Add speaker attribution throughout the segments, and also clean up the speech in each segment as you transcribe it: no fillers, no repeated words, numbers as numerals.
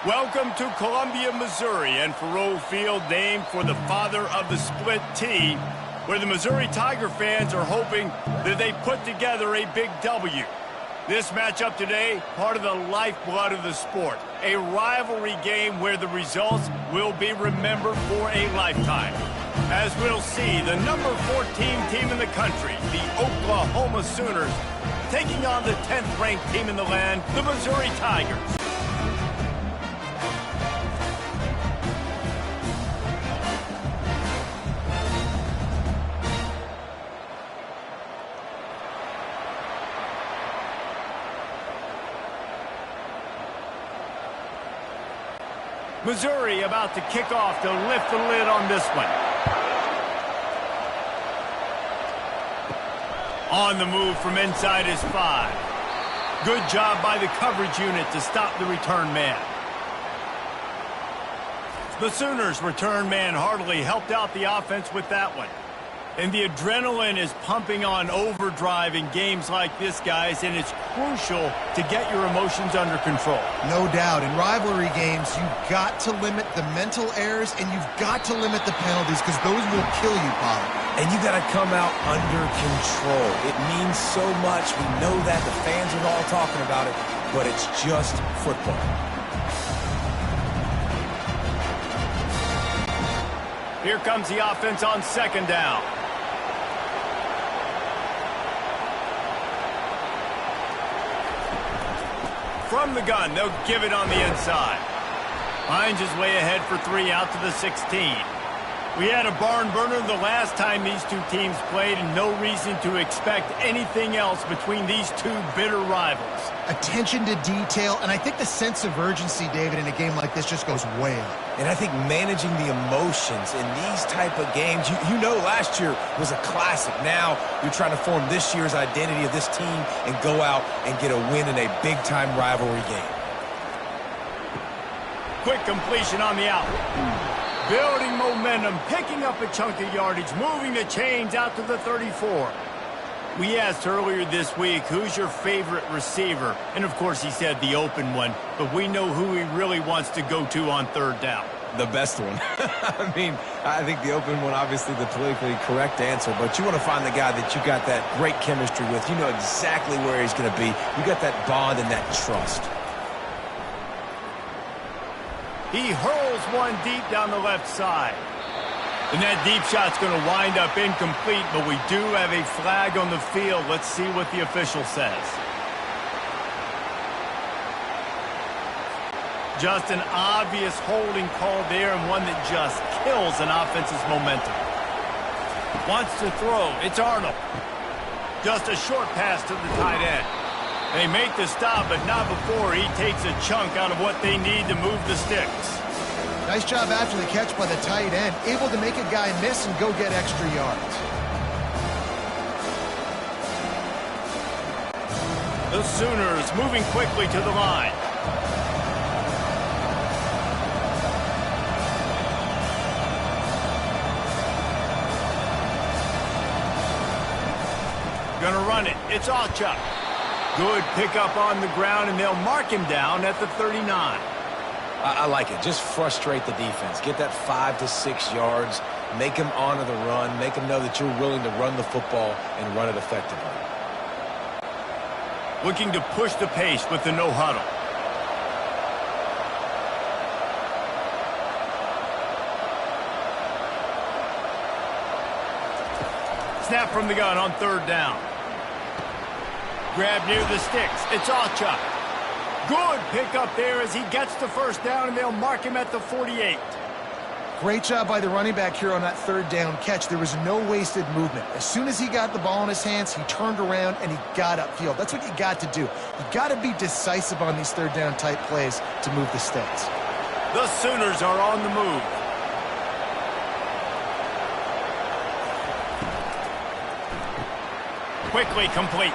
Speaker 1: Welcome to Columbia, Missouri, and Faurot Field, named for the father of the split T, where the Missouri Tiger fans are hoping that they put together a big W. This matchup today, part of the lifeblood of the sport, a rivalry game where the results will be remembered for a lifetime. As we'll see, the number 14 team in the country, the Oklahoma Sooners, taking on the 10th-ranked team in the land, the Missouri Tigers. Missouri about to kick off to lift the lid on this one. On the move from inside his 5. Good job by the coverage unit to stop the return man. The Sooners' return man hardly helped out the offense with that one. And the adrenaline is pumping on overdrive in games like this, guys, and it's crucial to get your emotions under control.
Speaker 2: No doubt. In rivalry games, you've got to limit the mental errors, and you've got to limit the penalties, because those will kill you, Pollard.
Speaker 3: And you got to come out under control. It means so much. We know that. The fans are all talking about it, but it's just football.
Speaker 1: Here comes the offense on second down. From the gun, they'll give it on the inside. Hines is way ahead for 3 out to the 16. We had a barn burner the last time these two teams played, and no reason to expect anything else between these two bitter rivals.
Speaker 2: Attention to detail, and I think the sense of urgency, David, in a game like this just goes way up.
Speaker 3: And I think managing the emotions in these type of games, you know last year was a classic. Now you're trying to form this year's identity of this team and go out and get a win in a big-time rivalry game.
Speaker 1: Quick completion on the out. Building momentum, picking up a chunk of yardage, moving the chains out to the 34. We asked earlier this week, who's your favorite receiver? And, of course, he said the open one, but we know who he really wants to go to on third down.
Speaker 3: The best one. I mean, I think the open one, obviously the politically correct answer, but you want to find the guy that you got that great chemistry with. You know exactly where he's going to be. You got that bond and that trust.
Speaker 1: He hurls one deep down the left side. And that deep shot's going to wind up incomplete, but we do have a flag on the field. Let's see what the official says. Just an obvious holding call there, and one that just kills an offense's momentum. Wants to throw. It's Arnold. Just a short pass to the tight end. They make the stop, but not before he takes a chunk out of what they need to move the sticks.
Speaker 2: Nice job after the catch by the tight end, able to make a guy miss and go get extra yards.
Speaker 1: The Sooners moving quickly to the line. Gonna run it. It's Alchuk. Good pickup on the ground, and they'll mark him down at the 39.
Speaker 3: I like it. Just frustrate the defense. Get that 5 to 6 yards. Make them honor the run. Make them know that you're willing to run the football and run it effectively.
Speaker 1: Looking to push the pace with the no huddle. Snap from the gun on third down. Grab near the sticks. It's Alchuk. Good pickup there as he gets the first down, and they'll mark him at the 48.
Speaker 2: Great job by the running back here on that third down catch. There was no wasted movement. As soon as he got the ball in his hands, he turned around and he got upfield. That's what you got to do. You got to be decisive on these third down type plays to move the sticks.
Speaker 1: The Sooners are on the move. Quickly complete.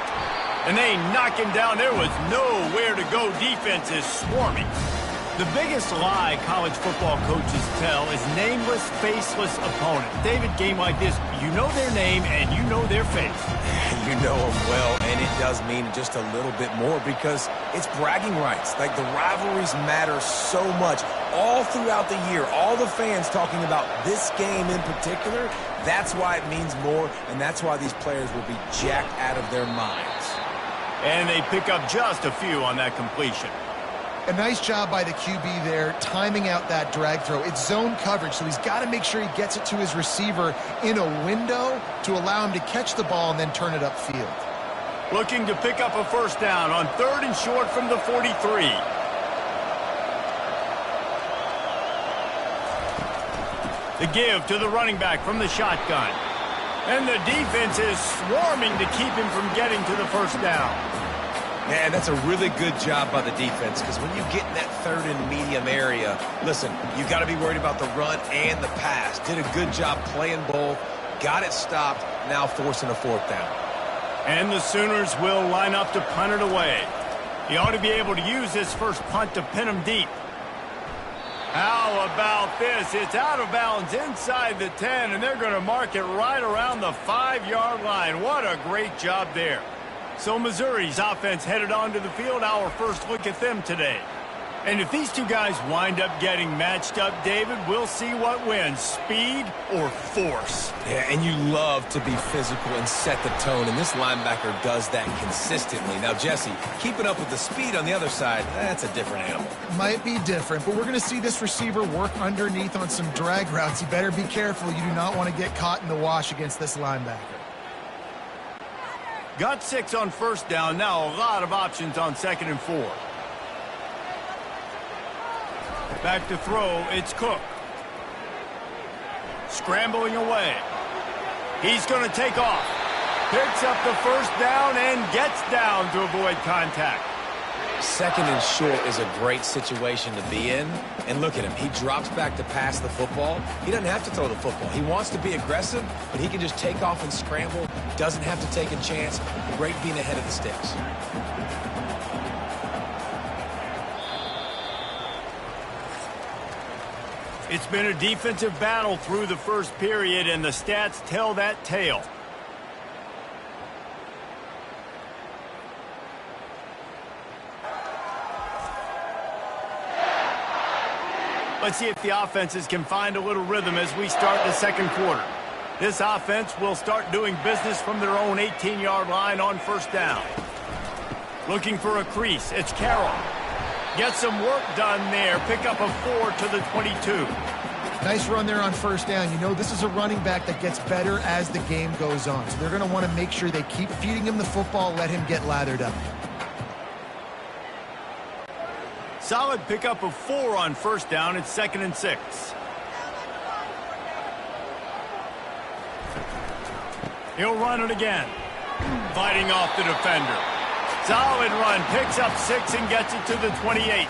Speaker 1: And they knock him down. There was nowhere to go. Defense is swarming. The biggest lie college football coaches tell is nameless, faceless opponent. David, game like this, you know their name and you know their face.
Speaker 3: You know them well, and it does mean just a little bit more because it's bragging rights. Like, the rivalries matter so much all throughout the year. All the fans talking about this game in particular, that's why it means more, and that's why these players will be jacked out of their minds.
Speaker 1: And they pick up just a few on that completion.
Speaker 2: A nice job by the QB there, timing out that drag throw. It's zone coverage, so he's got to make sure he gets it to his receiver in a window to allow him to catch the ball and then turn it upfield.
Speaker 1: Looking to pick up a first down on 3rd and short from the 43. The give to the running back from the shotgun. And the defense is swarming to keep him from getting to the first down.
Speaker 3: Man, that's a really good job by the defense because when you get in that 3rd and medium area, listen, you've got to be worried about the run and the pass. Did a good job playing both, got it stopped, now forcing a 4th down.
Speaker 1: And the Sooners will line up to punt it away. He ought to be able to use this first punt to pin him deep. How about this? It's out of bounds inside the 10, and they're going to mark it right around the 5-yard line. What a great job there. So Missouri's offense headed onto the field. Our first look at them today. And if these two guys wind up getting matched up, David, we'll see what wins, speed or force.
Speaker 3: Yeah, and you love to be physical and set the tone, and this linebacker does that consistently. Now, Jesse, keeping up with the speed on the other side, that's a different animal.
Speaker 2: Might be different, but we're going to see this receiver work underneath on some drag routes. You better be careful. You do not want to get caught in the wash against this linebacker.
Speaker 1: Got 6 on first down. Now a lot of options on 2nd and 4. Back to throw. It's Cook. Scrambling away. He's going to take off. Picks up the first down and gets down to avoid contact.
Speaker 3: 2nd and short is a great situation to be in. And look at him. He drops back to pass the football. He doesn't have to throw the football. He wants to be aggressive, but he can just take off and scramble. Doesn't have to take a chance. Great being ahead of the sticks.
Speaker 1: It's been a defensive battle through the first period, and the stats tell that tale. Let's see if the offenses can find a little rhythm as we start the 2nd quarter. This offense will start doing business from their own 18-yard line on first down. Looking for a crease. It's Carroll. Get some work done there. Pick up a 4 to the 22.
Speaker 2: Nice run there on first down. You know, this is a running back that gets better as the game goes on. So they're going to want to make sure they keep feeding him the football, let him get lathered up.
Speaker 1: Solid pickup of 4 on first down. It's 2nd and 6. He'll run it again. Fighting off the defender. Solid run. Picks up 6 and gets it to the 28.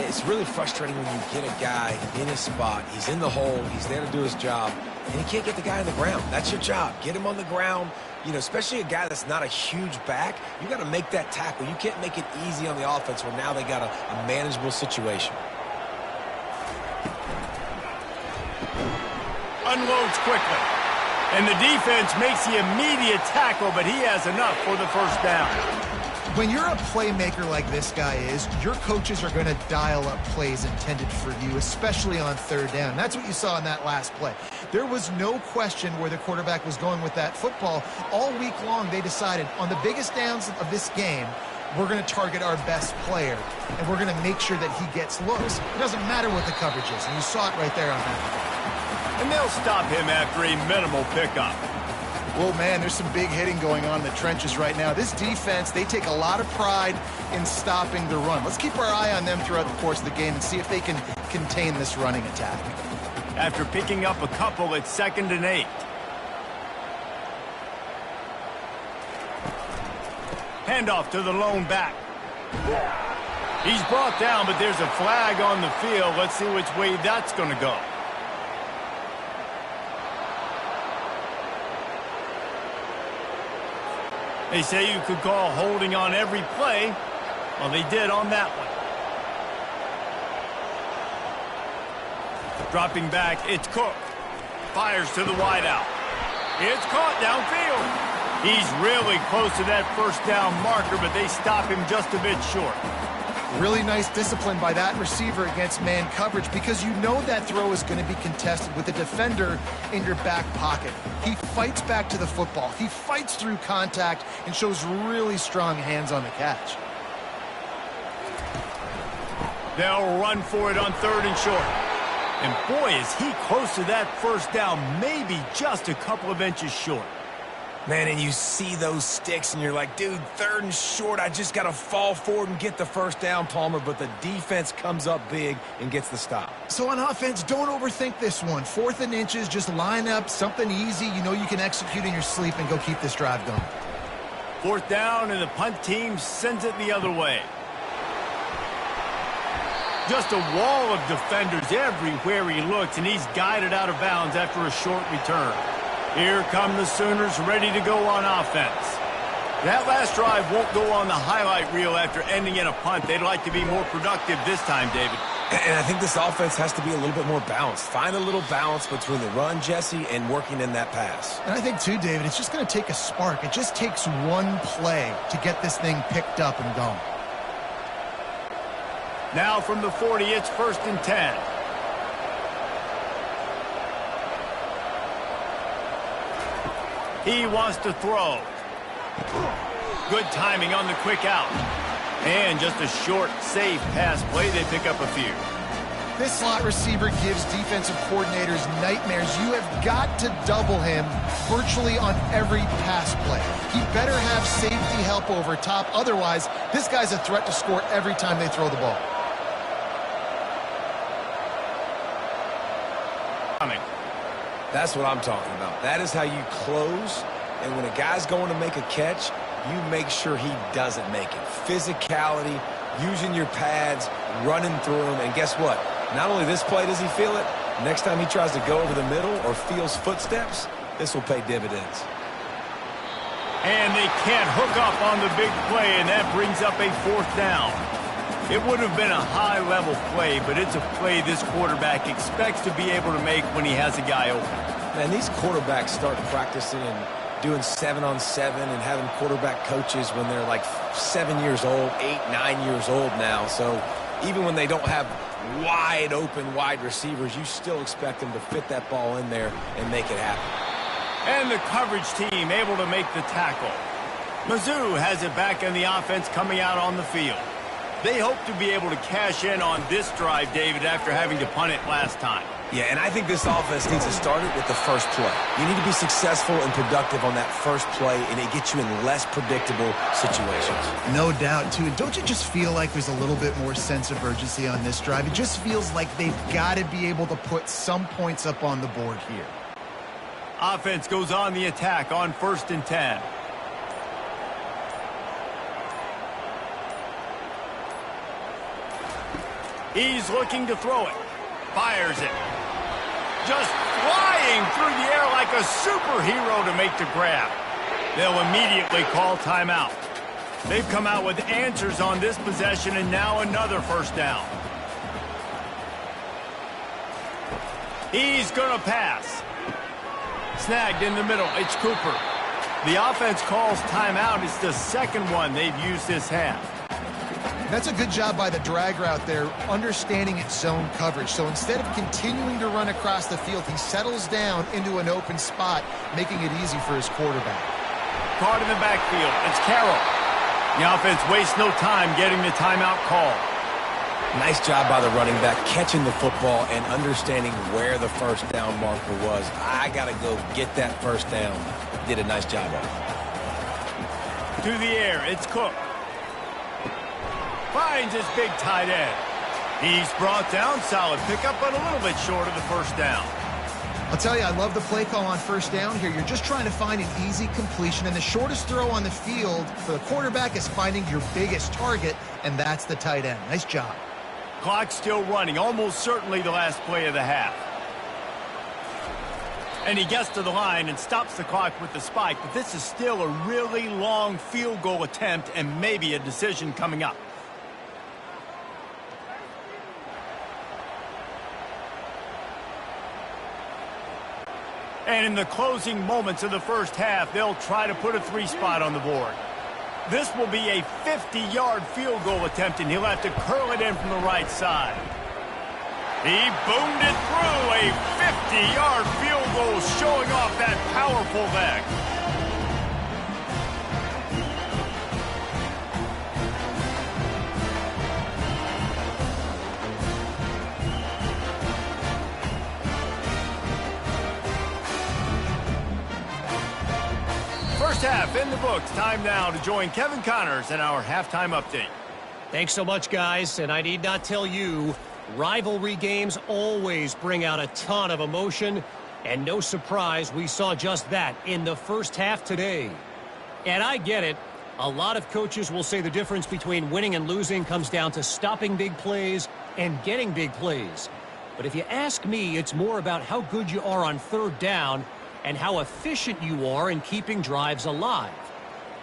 Speaker 3: It's really frustrating when you get a guy in his spot. He's in the hole. He's there to do his job. And he can't get the guy on the ground. That's your job. Get him on the ground. You know, especially a guy that's not a huge back, you got to make that tackle. You can't make it easy on the offense where now they got a manageable situation.
Speaker 1: Unloads quickly. And the defense makes the immediate tackle, but he has enough for the first down.
Speaker 2: When you're a playmaker like this guy is, your coaches are going to dial up plays intended for you, especially on 3rd down. That's what you saw in that last play. There was no question where the quarterback was going with that football. All week long, they decided on the biggest downs of this game, we're going to target our best player, and we're going to make sure that he gets looks. It doesn't matter what the coverage is, and you saw it right there on that play.
Speaker 1: And they'll stop him after a minimal pickup.
Speaker 2: Well, man, there's some big hitting going on in the trenches right now. This defense, they take a lot of pride in stopping the run. Let's keep our eye on them throughout the course of the game and see if they can contain this running attack.
Speaker 1: After picking up a couple, it's 2nd and 8. Handoff to the lone back. He's brought down, but there's a flag on the field. Let's see which way that's going to go. They say you could call holding on every play. Well, they did on that one. Dropping back, it's Cook. Fires to the wideout. It's caught downfield. He's really close to that first down marker, but they stop him just a bit short.
Speaker 2: Really nice discipline by that receiver against man coverage because you know that throw is going to be contested with a defender in your back pocket. He fights back to the football. He fights through contact and shows really strong hands on the catch.
Speaker 1: They'll run for it on 3rd and short. And boy, is he close to that first down, maybe just a couple of inches short.
Speaker 3: Man, and you see those sticks, and you're like, dude, 3rd and short, I just got to fall forward and get the first down, Palmer, but the defense comes up big and gets the stop.
Speaker 2: So on offense, don't overthink this one. 4th and inches, just line up something easy you know you can execute in your sleep and go keep this drive going.
Speaker 1: 4th down, and the punt team sends it the other way. Just a wall of defenders everywhere he looks, and he's guided out of bounds after a short return. Here come the Sooners ready to go on offense. That last drive won't go on the highlight reel after ending in a punt. They'd like to be more productive this time, David.
Speaker 3: And I think this offense has to be a little bit more balanced. Find a little balance between the run, Jesse, and working in that pass.
Speaker 2: And I think, too, David, it's just going to take a spark. It just takes one play to get this thing picked up and going.
Speaker 1: Now from the 40, it's 1st and 10. He wants to throw. Good timing on the quick out. And just a short, safe pass play. They pick up a few.
Speaker 2: This slot receiver gives defensive coordinators nightmares. You have got to double him virtually on every pass play. He better have safety help over top. Otherwise, this guy's a threat to score every time they throw the ball.
Speaker 3: That's what I'm talking about. That is how you close, and when a guy's going to make a catch, you make sure he doesn't make it. Physicality, using your pads, running through them, and guess what? Not only this play does he feel it, next time he tries to go over the middle or feels footsteps, this will pay dividends.
Speaker 1: And they can't hook up on the big play, and that brings up a 4th down. It would have been a high-level play, but it's a play this quarterback expects to be able to make when he has a guy open.
Speaker 3: Man, these quarterbacks start practicing and doing 7-on-7 and having quarterback coaches when they're like 7 years old, 8, 9 years old now. So even when they don't have wide open wide receivers, you still expect them to fit that ball in there and make it happen.
Speaker 1: And the coverage team able to make the tackle. Mizzou has it back in the offense coming out on the field. They hope to be able to cash in on this drive, David, after having to punt it last time.
Speaker 3: Yeah, and I think this offense needs to start it with the first play. You need to be successful and productive on that first play, and it gets you in less predictable situations.
Speaker 2: No doubt, too. And don't you just feel like there's a little bit more sense of urgency on this drive? It just feels like they've got to be able to put some points up on the board here.
Speaker 1: Offense goes on the attack on 1st and 10. He's looking to throw it. Fires it. Just flying through the air like a superhero to make the grab. They'll immediately call timeout. They've come out with answers on this possession, and now another 1st down. He's going to pass. Snagged in the middle. It's Cooper. The offense calls timeout. It's the second one they've used this half.
Speaker 2: That's a good job by the drag route there, understanding its zone coverage. So instead of continuing to run across the field, he settles down into an open spot, making it easy for his quarterback.
Speaker 1: Caught in the backfield. It's Carroll. The offense wastes no time getting the timeout call.
Speaker 3: Nice job by the running back, catching the football and understanding where the first down marker was. I got to go get that first down. Did a nice job of it.
Speaker 1: To the air, it's Cook. Finds his big tight end. He's brought down. Solid pickup, but a little bit short of the first down.
Speaker 2: I'll tell you, I love the play call on 1st down here. You're just trying to find an easy completion, and the shortest throw on the field for the quarterback is finding your biggest target, and that's the tight end. Nice job.
Speaker 1: Clock still running, almost certainly the last play of the half. And he gets to the line and stops the clock with the spike, but this is still a really long field goal attempt and maybe a decision coming up. And in the closing moments of the first half, they'll try to put a 3-spot on the board. This will be a 50-yard field goal attempt, and he'll have to curl it in from the right side. He boomed it through, a 50-yard field goal, showing off that powerful leg. First half in the books. Time now to join Kevin Connors in our halftime update.
Speaker 4: Thanks so much, guys. And I need not tell you, rivalry games always bring out a ton of emotion. And no surprise, we saw just that in the first half today. And I get it. A lot of coaches will say the difference between winning and losing comes down to stopping big plays and getting big plays. But if you ask me, it's more about how good you are on third down and how efficient you are in keeping drives alive.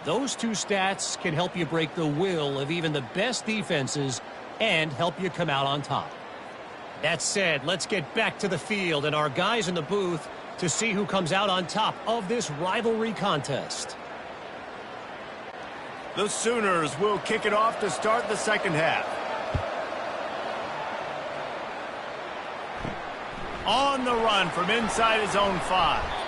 Speaker 4: Those two stats can help you break the will of even the best defenses and help you come out on top. That said, let's get back to the field and our guys in the booth to see who comes out on top of this rivalry contest.
Speaker 1: The Sooners will kick it off to start the second half. On the run from inside his own 5.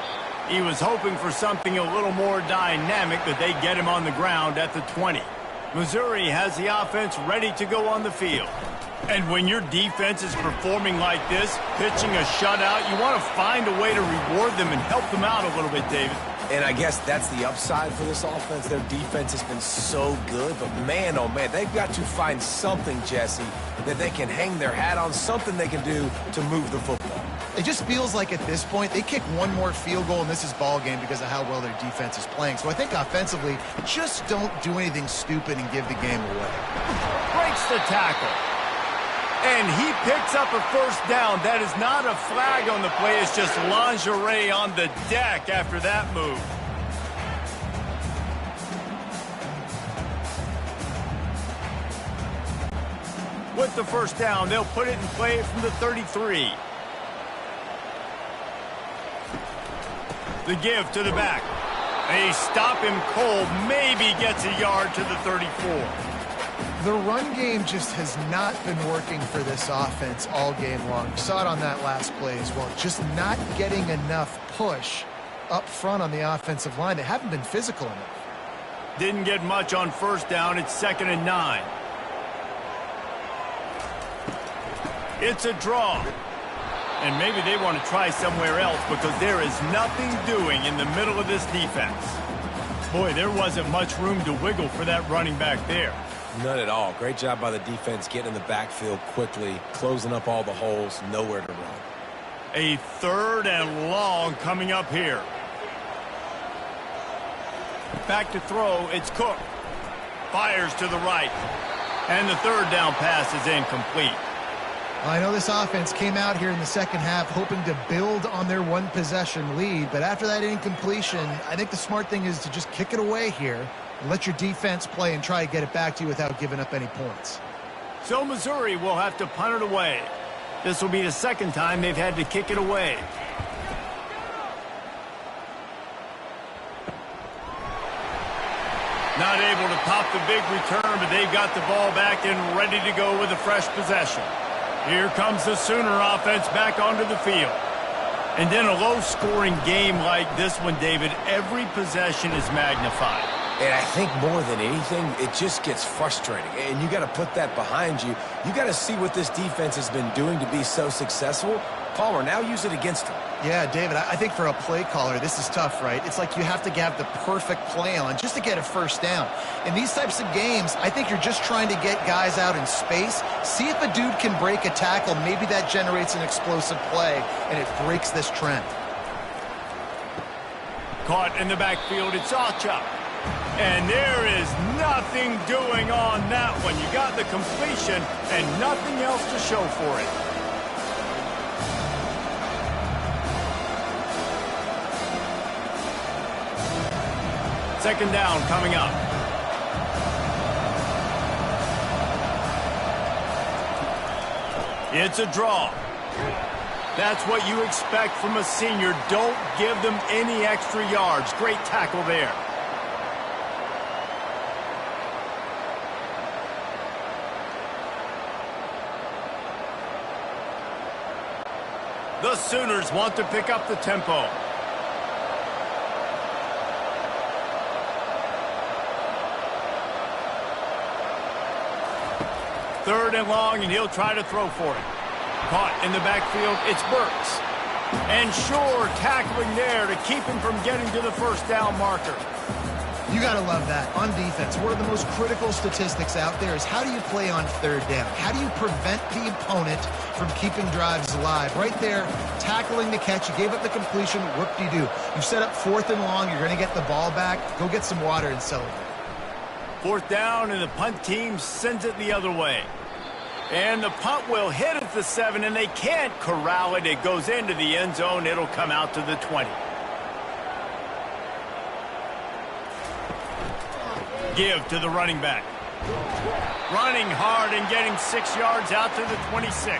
Speaker 1: He was hoping for something a little more dynamic, that they get him on the ground at the 20. Missouri has the offense ready to go on the field. And when your defense is performing like this, pitching a shutout, you want to find a way to reward them and help them out a little bit, David.
Speaker 3: And I guess that's the upside for this offense. Their defense has been so good, but man, oh man, they've got to find something, Jesse, that they can hang their hat on, something they can do to move the football.
Speaker 2: It just feels like at this point, they kick one more field goal and this is ball game because of how well their defense is playing. So I think offensively, just don't do anything stupid and give the game away.
Speaker 1: Breaks the tackle. And he picks up a first down. That is not a flag on the play. It's just lingerie on the deck after that move. With the first down, they'll put it in play from the 33. The give to the back. They stop him cold. Maybe gets a yard to the 34.
Speaker 2: The run game just has not been working for this offense all game long. We saw it on that last play as well. Just not getting enough push up front on the offensive line. They haven't been physical enough.
Speaker 1: Didn't get much on first down. It's 2nd and 9. It's a draw. And maybe they want to try somewhere else because there is nothing doing in the middle of this defense. Boy, there wasn't much room to wiggle for that running back there.
Speaker 3: None at all. Great job by the defense getting in the backfield quickly, closing up all the holes, nowhere to run.
Speaker 1: A 3rd and long coming up here. Back to throw, it's Cook. Fires to the right. And the 3rd down pass is incomplete.
Speaker 2: I know this offense came out here in the second half hoping to build on their one-possession lead, but after that incompletion, I think the smart thing is to just kick it away here and let your defense play and try to get it back to you without giving up any points.
Speaker 1: So Missouri will have to punt it away. This will be the second time they've had to kick it away. Not able to pop the big return, but they've got the ball back and ready to go with a fresh possession. Here comes the Sooner offense back onto the field. And in a low-scoring game like this one, David, every possession is magnified.
Speaker 3: And I think more than anything, it just gets frustrating. And you got to put that behind you. You got to see what this defense has been doing to be so successful. Palmer, now use it against them.
Speaker 2: Yeah, David, I think for a play caller, this is tough, right? It's like you have to have the perfect play on just to get a first down. In these types of games, I think you're just trying to get guys out in space, see if a dude can break a tackle. Maybe that generates an explosive play, and it breaks this trend.
Speaker 1: Caught in the backfield, it's Acha. And there is nothing doing on that one. You got the completion and nothing else to show for it. Second down coming up. It's a draw. That's what you expect from a senior. Don't give them any extra yards. Great tackle there. The Sooners want to pick up the tempo. Third and long, and he'll try to throw for it. Caught in the backfield, it's Burks. And sure, tackling there to keep him from getting to the first down marker.
Speaker 2: You got to love that. On defense, one of the most critical statistics out there is how do you play on third down? How do you prevent the opponent from keeping drives alive? Right there, tackling the catch. You gave up the completion. Whoop-de-doo. You set up fourth and long. You're going to get the ball back. Go get some water and celebrate.
Speaker 1: Fourth down, and the punt team sends it the other way. And the punt will hit at the 7, and they can't corral it. It goes into the end zone. It'll come out to the 20. Give to the running back. Running hard and getting 6 yards out to the 26.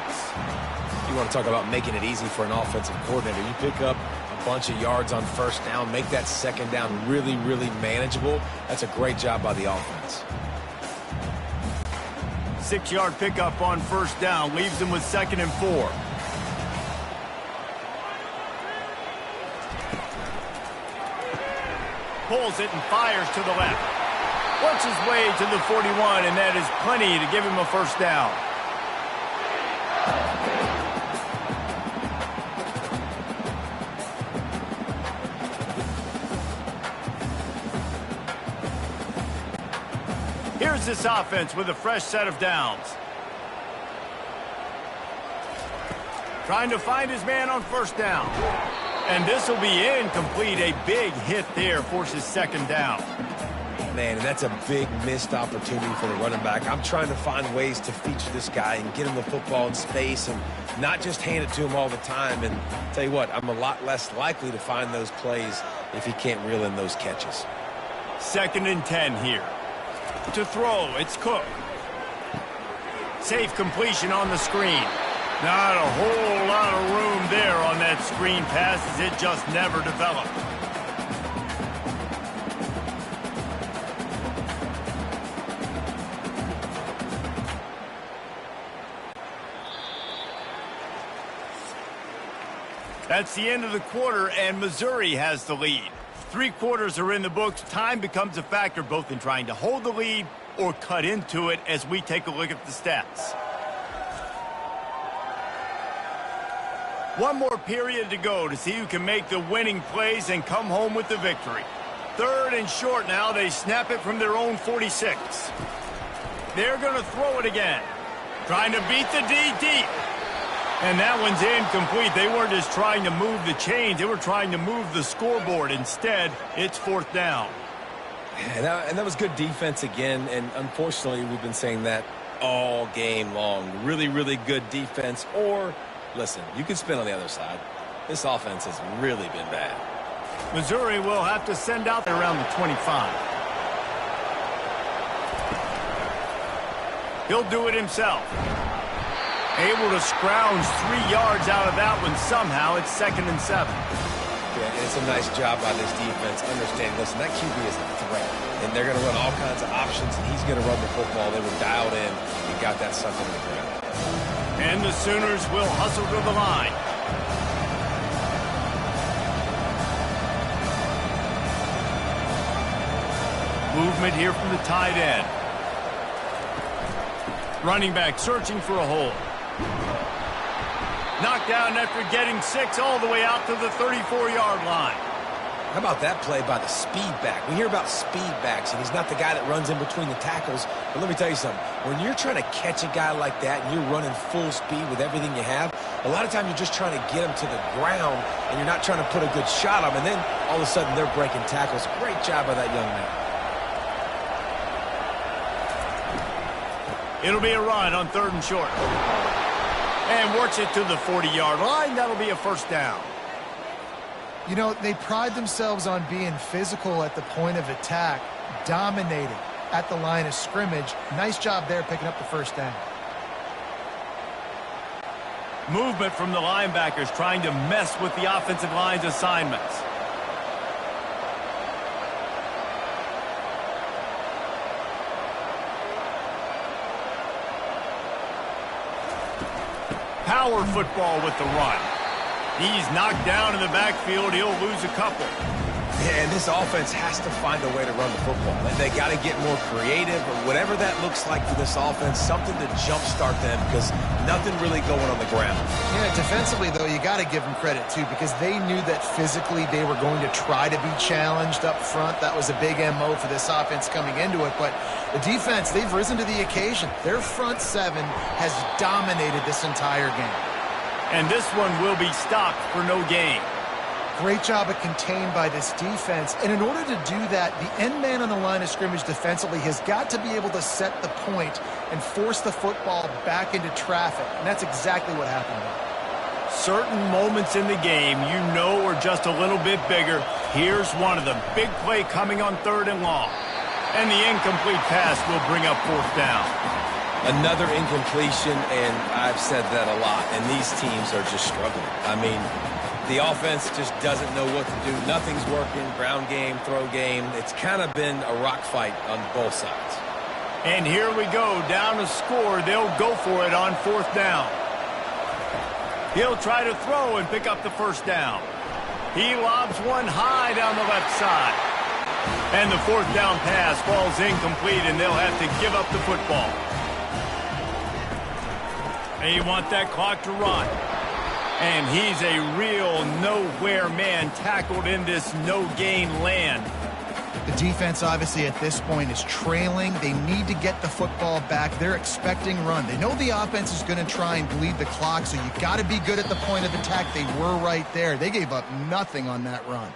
Speaker 3: You want to talk about making it easy for an offensive coordinator. You pick up a bunch of yards on first down, make that second down really, really manageable. That's a great job by the offense.
Speaker 1: 6-yard pickup on first down leaves them with 2nd and 4. Pulls it and fires to the left. Works his way to the 41, and that is plenty to give him a first down. Here's this offense with a fresh set of downs. Trying to find his man on first down. And this will be incomplete. A big hit there forces 2nd down.
Speaker 3: Man, and that's a big missed opportunity for the running back. I'm trying to find ways to feature this guy and get him the football in space and not just hand it to him all the time. And tell you what, I'm a lot less likely to find those plays if he can't reel in those catches.
Speaker 1: 2nd and 10 here. To throw, it's Cook. Safe completion on the screen. Not a whole lot of room there on that screen pass as it just never developed. That's the end of the quarter, and Missouri has the lead. 3 quarters are in the books. Time becomes a factor both in trying to hold the lead or cut into it as we take a look at the stats. One more period to go to see who can make the winning plays and come home with the victory. 3rd and short now. They snap it from their own 46. They're going to throw it again. Trying to beat the D deep. And that one's incomplete. They weren't just trying to move the chains. They were trying to move the scoreboard. Instead, it's 4th down.
Speaker 3: And that was good defense again. And unfortunately, we've been saying that all game long. Really, really good defense. Or, listen, you can spin on the other side. This offense has really been bad.
Speaker 1: Missouri will have to send out around the 25. He'll do it himself. Able to scrounge 3 yards out of that one somehow. It's 2nd and 7.
Speaker 3: Yeah, and it's a nice job by this defense. Understanding, listen, that QB is a threat. And they're going to run all kinds of options, and he's going to run the football. They were dialed in and got that sucker in the ground.
Speaker 1: And the Sooners will hustle to the line. Movement here from the tight end. Running back searching for a hole. Knocked down after getting 6 all the way out to the 34-yard line.
Speaker 3: How about that play by the speed back? We hear about speed backs, and he's not the guy that runs in between the tackles. But let me tell you something. When you're trying to catch a guy like that and you're running full speed with everything you have, a lot of times you're just trying to get him to the ground, and you're not trying to put a good shot on him. And then all of a sudden they're breaking tackles. Great job by that young man.
Speaker 1: It'll be a run on 3rd and short. And works it to the 40-yard line. That'll be a first down.
Speaker 2: You know, they pride themselves on being physical at the point of attack, dominating at the line of scrimmage. Nice job there picking up the first down.
Speaker 1: Movement from the linebackers trying to mess with the offensive line's assignments. Power football with the run. He's knocked down in the backfield. He'll lose a couple.
Speaker 3: Yeah, and this offense has to find a way to run the football. They got to get more creative, or whatever that looks like for this offense, something to jumpstart them, because nothing really going on the ground.
Speaker 2: Yeah, defensively, though, you got to give them credit, too, because they knew that physically they were going to try to be challenged up front. That was a big MO for this offense coming into it. But the defense, they've risen to the occasion. Their front seven has dominated this entire game.
Speaker 1: And this one will be stopped for no gain.
Speaker 2: Great job of contained by this defense. And in order to do that, the end man on the line of scrimmage defensively has got to be able to set the point and force the football back into traffic. And that's exactly what happened there.
Speaker 1: Certain moments in the game you know are just a little bit bigger. Here's one of them. Big play coming on 3rd and long. And the incomplete pass will bring up 4th down.
Speaker 3: Another incompletion, and I've said that a lot, and these teams are just struggling. I mean, the offense just doesn't know what to do. Nothing's working. Ground game, throw game. It's kind of been a rock fight on both sides.
Speaker 1: And here we go. Down to score. They'll go for it on 4th down. He'll try to throw and pick up the 1st down. He lobs one high down the left side. And the 4th down pass falls incomplete, and they'll have to give up the football. They want that clock to run. And he's a real nowhere man tackled in this no-gain land.
Speaker 2: The defense, obviously, at this point is trailing. They need to get the football back. They're expecting run. They know the offense is going to try and bleed the clock, so you got to be good at the point of attack. They were right there. They gave up nothing on that run.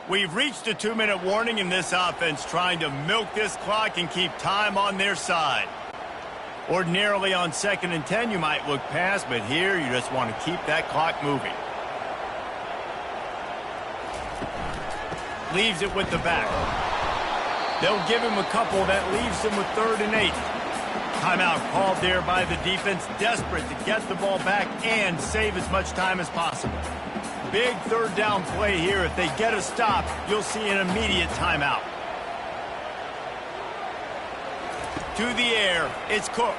Speaker 1: We've reached a 2-minute warning in this offense, trying to milk this clock and keep time on their side. Ordinarily on 2nd and 10, you might look past, but here you just want to keep that clock moving. Leaves it with the back. They'll give him a couple. That leaves him with 3rd and 8. Timeout called there by the defense, desperate to get the ball back and save as much time as possible. Big 3rd down play here. If they get a stop, you'll see an immediate timeout. To the air, it's Cook.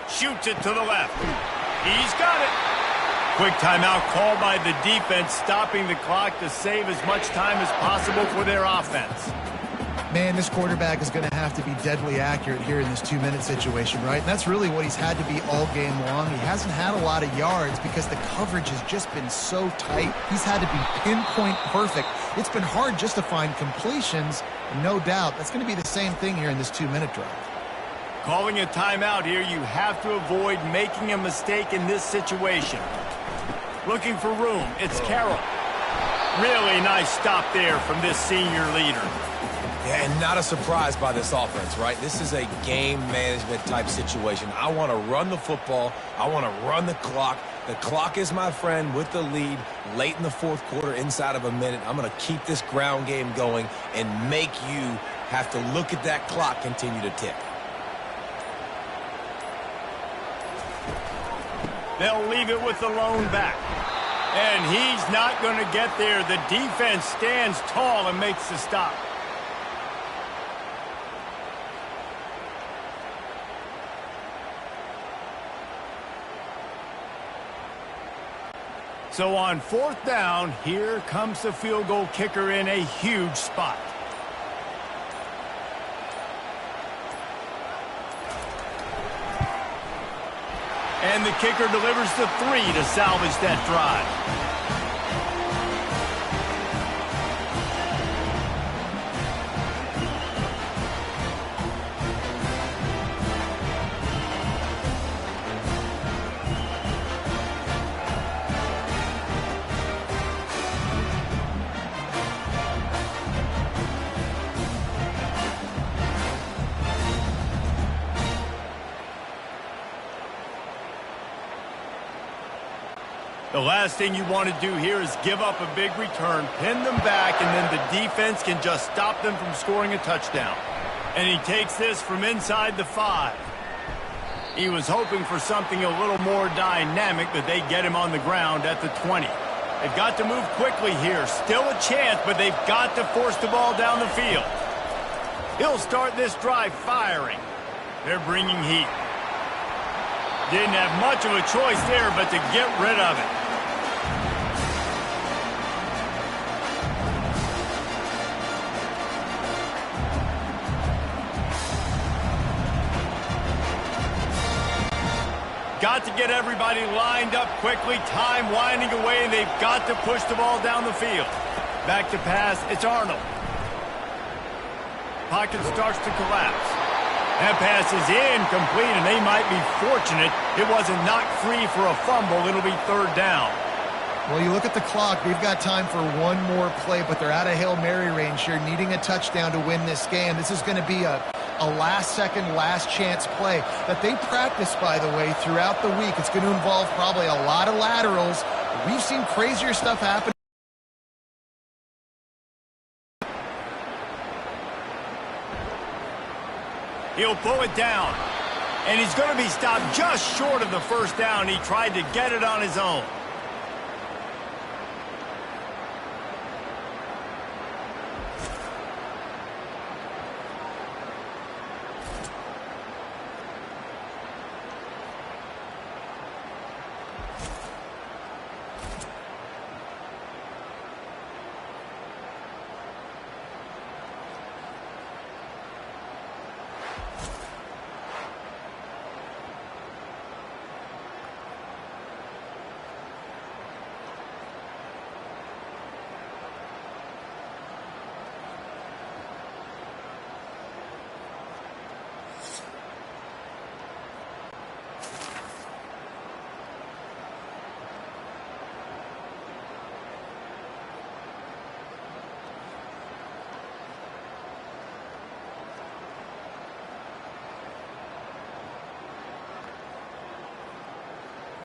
Speaker 1: Shoots it to the left. He's got it. Quick timeout called by the defense, stopping the clock to save as much time as possible for their offense.
Speaker 2: Man, this quarterback is going to have to be deadly accurate here in this 2-minute situation, right? And that's really what he's had to be all game long. He hasn't had a lot of yards because the coverage has just been so tight. He's had to be pinpoint perfect. It's been hard just to find completions. No doubt that's going to be the same thing here in this 2-minute drive.
Speaker 1: Calling a timeout here, you have to avoid making a mistake in this situation. Looking for room, it's Carroll. Really nice stop there from this senior leader.
Speaker 3: Yeah, and not a surprise by this offense, right? This is a game management type situation. I want to run the football. I want to run the clock. The clock is my friend with the lead late in the 4th quarter, inside of a minute. I'm going to keep this ground game going and make you have to look at that clock continue to tick.
Speaker 1: They'll leave it with the lone back. And he's not going to get there. The defense stands tall and makes the stop. So on 4th down, here comes the field goal kicker in a huge spot. And the kicker delivers the 3 to salvage that drive. The last thing you want to do here is give up a big return, pin them back, and then the defense can just stop them from scoring a touchdown. And he takes this from inside the 5. He was hoping for something a little more dynamic, that they get him on the ground at the 20. They've got to move quickly here. Still a chance, but they've got to force the ball down the field. He'll start this drive firing. They're bringing heat. Didn't have much of a choice there but to get rid of it. Got to get everybody lined up quickly, time winding away, and they've got to push the ball down the field. Back to pass, it's Arnold. Pocket starts to collapse. That pass is incomplete, and they might be fortunate it wasn't knocked free for a fumble. It'll be third down.
Speaker 2: Well, you look at the clock, they've got time for one more play, but they're out of Hail Mary range here, needing a touchdown to win this game. This is going to be a last-second, last-chance play that they practice, by the way, throughout the week. It's going to involve probably a lot of laterals. We've seen crazier stuff happen.
Speaker 1: He'll pull it down, and he's going to be stopped just short of the first down. He tried to get it on his own.